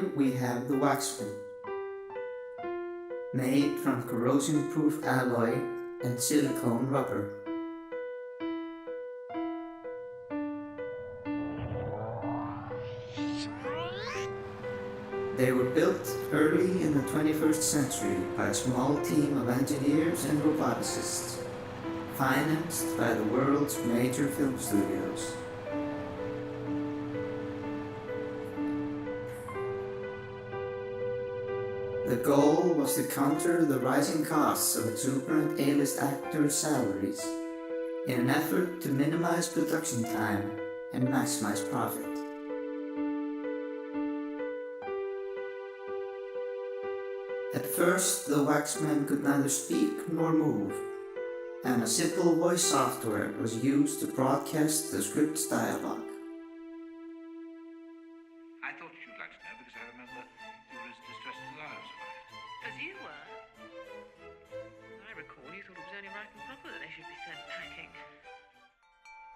Here we have the Waxmen, made from corrosion-proof alloy and silicone rubber. They were built early in the 21st century by a small team of engineers and roboticists, financed by the world's major film studios. The goal was to counter the rising costs of exuberant A-list actors' salaries in an effort to minimize production time and maximize profit. At first, the Waxmen could neither speak nor move, and a simple voice software was used to broadcast the script's dialogue. I thought you'd like to know because I remember you were as distressed as I was about it. As you were? As I recall, you thought it was only right and proper that they should be sent packing.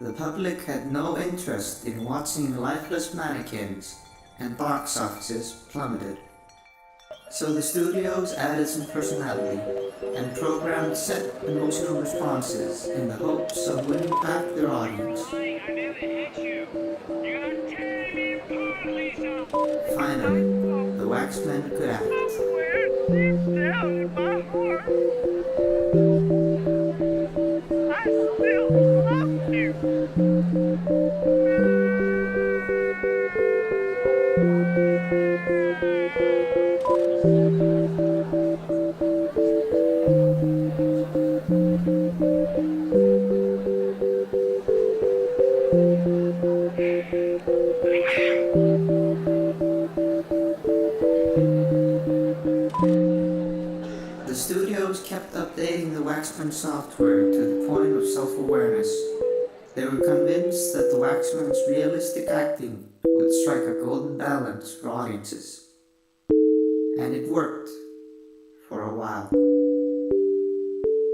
The public had no interest in watching lifeless mannequins, and box offices plummeted. So the studios added some personality and programmed set emotional responses in the hopes of winning back their audience. I never hit you. You're gonna tear me apart, Lisa. Finally, the Waxmen could act. Somewhere deep down in my heart, I still love you. The studios kept updating the Waxmen software to the point of self-awareness. They were convinced that the Waxmen's realistic acting would strike a golden balance for audiences. And it worked, for a while.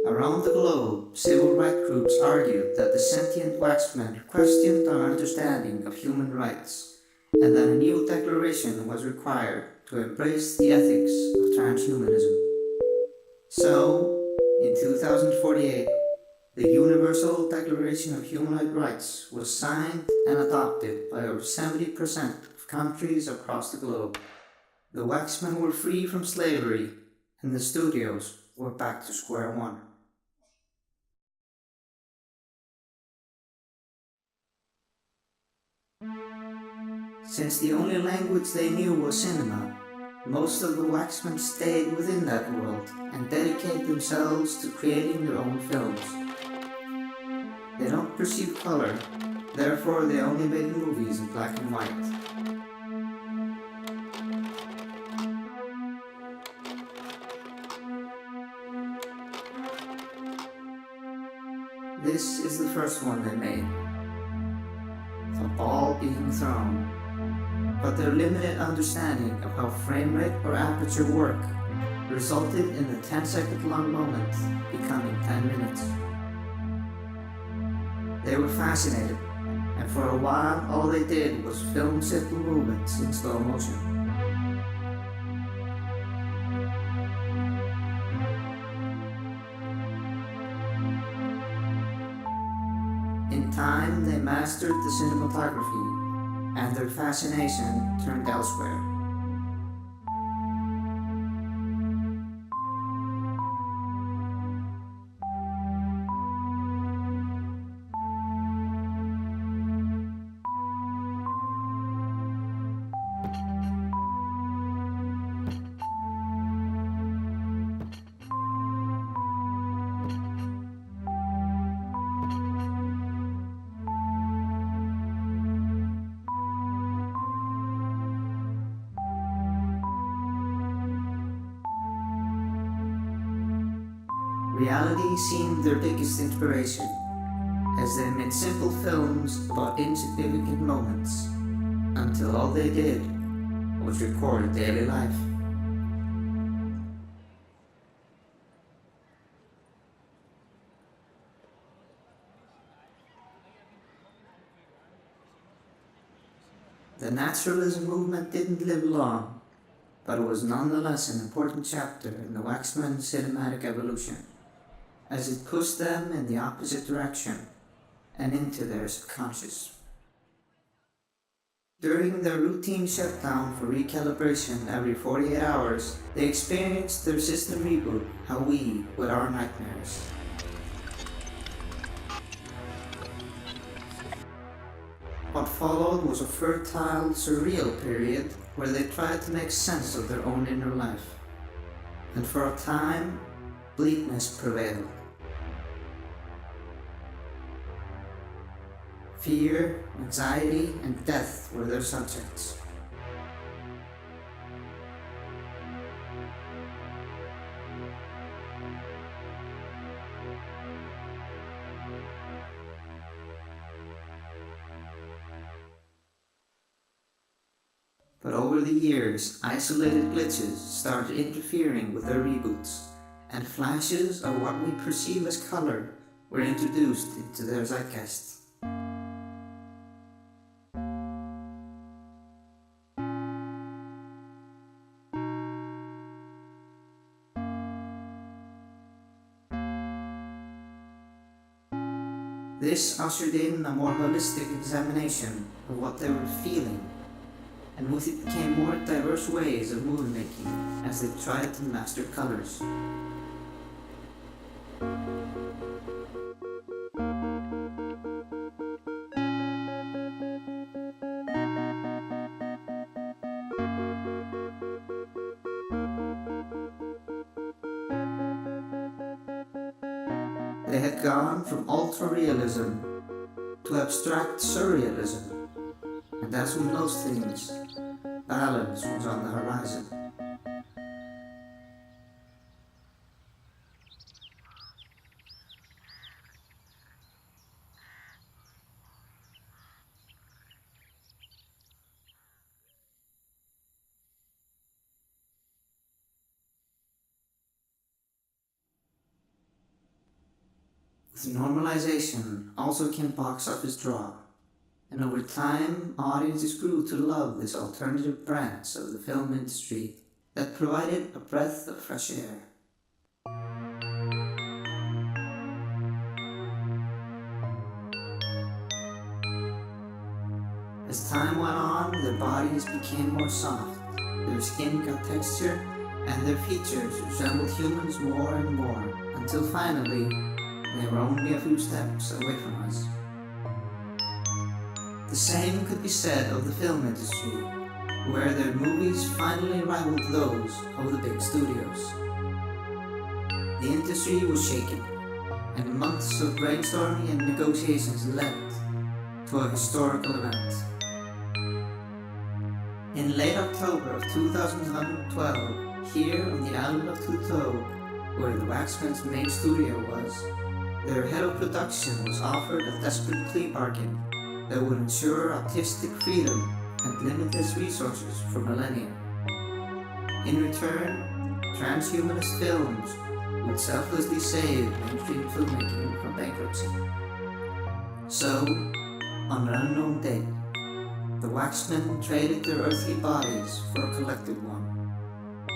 Around the globe, civil rights groups argued that the sentient Waxmen questioned our understanding of human rights, and that a new declaration was required to embrace the ethics of transhumanism. So, in 2048, the Universal Declaration of Human Rights was signed and adopted by over 70% of countries across the globe. The Waxmen were free from slavery, and the studios were back to square one. Since the only language they knew was cinema, most of the Waxmen stayed within that world and dedicated themselves to creating their own films. They don't perceive color, therefore they only made movies in black and white. This is the first one they made, a ball being thrown. But their limited understanding of how frame rate or aperture work resulted in the 10-second long moment becoming 10 minutes. They were fascinated, and for a while all they did was film simple movements in slow motion. In time, they mastered the cinematography, and their fascination turned elsewhere. Reality seemed their biggest inspiration, as they made simple films about insignificant moments, until all they did was record daily life. The naturalism movement didn't live long, but it was nonetheless an important chapter in the Waxmen cinematic evolution, as it pushed them in the opposite direction and into their subconscious. During their routine shutdown for recalibration every 48 hours, they experienced their system reboot, how we with our nightmares. What followed was a fertile, surreal period where they tried to make sense of their own inner life. And for a time, bleakness prevailed. Fear, anxiety, and death were their subjects. But over the years, isolated glitches started interfering with their reboots, and flashes of what we perceive as color were introduced into their zeitgeist. This ushered in a more holistic examination of what they were feeling, and with it came more diverse ways of movie making as they tried to master colors. They had gone from ultra-realism to abstract surrealism, and as with most things, balance was on the horizon. With normalization also came box office draw, and over time audiences grew to love this alternative branch of the film industry that provided a breath of fresh air. As time went on, their bodies became more soft, their skin got texture, and their features resembled humans more and more, until finally they were only a few steps away from us. The same could be said of the film industry, where their movies finally rivaled those of the big studios. The industry was shaken, and months of brainstorming and negotiations led to a historical event. In late October of 2012, here on the island of Tuto, where the Waxmen's main studio was, their head of production was offered a desperate plea bargain that would ensure artistic freedom and limitless resources for millennia. In return, transhumanist films would selflessly save mainstream filmmaking from bankruptcy. So, on an unknown date, the Waxmen traded their earthly bodies for a collective one.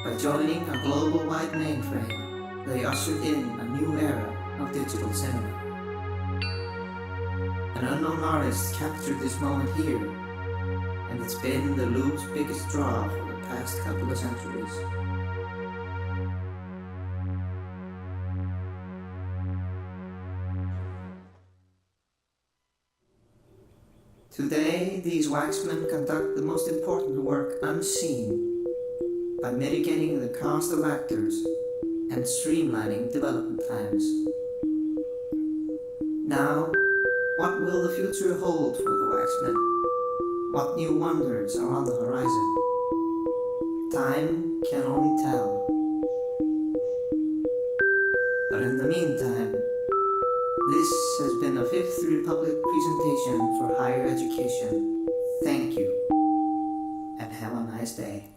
By joining a global-wide mainframe, they ushered in a new era of digital cinema. An unknown artist captured this moment here, and it's been the loop's biggest draw for the past couple of centuries. Today, these Waxmen conduct the most important work unseen by mitigating the cost of actors and streamlining development times. Now, what will the future hold for the Waxmen? What new wonders are on the horizon? Time can only tell. But in the meantime, this has been a Fifth Republic presentation for higher education. Thank you, and have a nice day.